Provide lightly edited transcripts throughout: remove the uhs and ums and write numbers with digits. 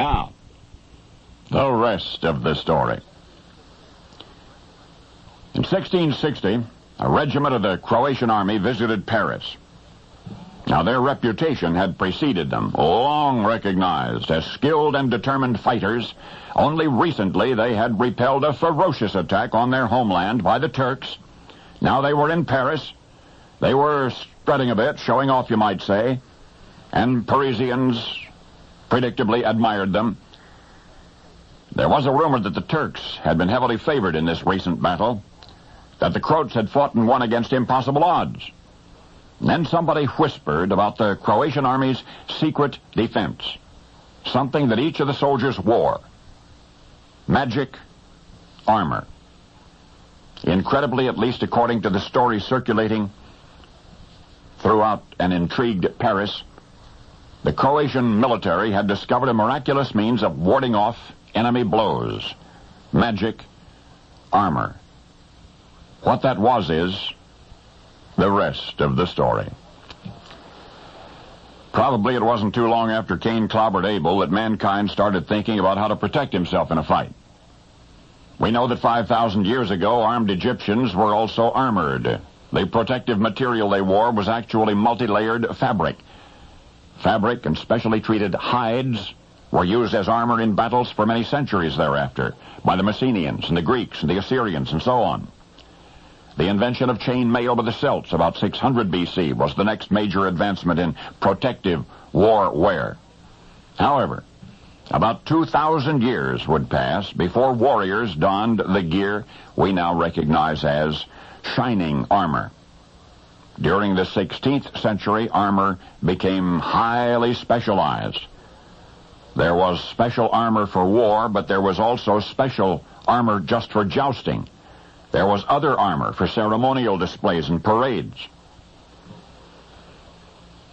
Now, the rest of the story. In 1660, a regiment of the Croatian army visited Paris. Now, their reputation had preceded them, long recognized as skilled and determined fighters. Only recently they had repelled a ferocious attack on their homeland by the Turks. Now they were in Paris. They were strutting a bit, showing off, you might say, and Parisians predictably admired them. There was a rumor that the Turks had been heavily favored in this recent battle, that the Croats had fought and won against impossible odds. And then somebody whispered about the Croatian army's secret defense, something that each of the soldiers wore: magic armor. Incredibly, at least according to the story circulating throughout an intrigued Paris, the Croatian military had discovered a miraculous means of warding off enemy blows: magic armor. What that was is the rest of the story. Probably it wasn't too long after Cain clobbered Abel that mankind started thinking about how to protect himself in a fight. We know that 5,000 years ago, armed Egyptians were also armored. The protective material they wore was actually multi-layered fabric. Fabric and specially treated hides were used as armor in battles for many centuries thereafter by the Messenians and the Greeks and the Assyrians and so on. The invention of chain mail by the Celts about 600 B.C. was the next major advancement in protective war wear. However, about 2,000 years would pass before warriors donned the gear we now recognize as shining armor. During the 16th century, armor became highly specialized. There was special armor for war, but there was also special armor just for jousting. There was other armor for ceremonial displays and parades.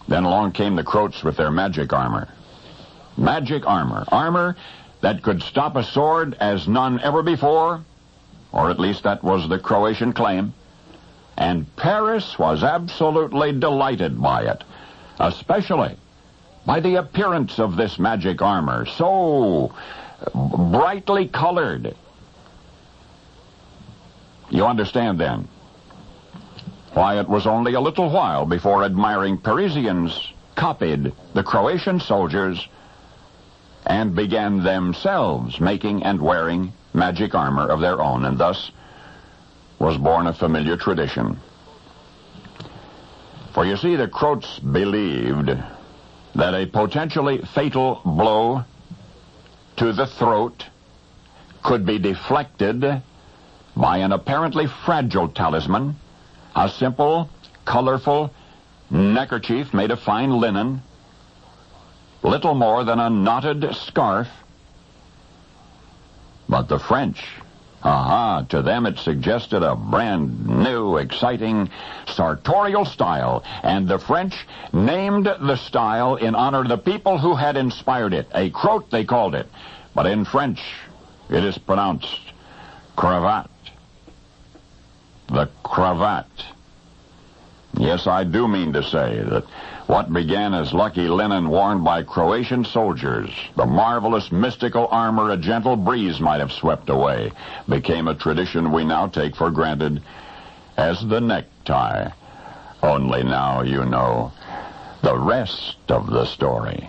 Then along came the Croats with their magic armor. Magic armor. Armor that could stop a sword as none ever before, or at least that was the Croatian claim. And Paris was absolutely delighted by it, especially by the appearance of this magic armor, so brightly colored. You understand, then, why it was only a little while before admiring Parisians copied the Croatian soldiers and began themselves making and wearing magic armor of their own, and thus was born a familiar tradition. For you see, the Croats believed that a potentially fatal blow to the throat could be deflected by an apparently fragile talisman, a simple, colorful neckerchief made of fine linen, little more than a knotted scarf. But the French, to them it suggested a brand new, exciting, sartorial style, and the French named the style in honor of the people who had inspired it. A croat, they called it, but in French it is pronounced cravat. The cravat. Yes, I do mean to say that what began as lucky linen worn by Croatian soldiers, the marvelous mystical armor a gentle breeze might have swept away, became a tradition we now take for granted as the necktie. Only now you know the rest of the story.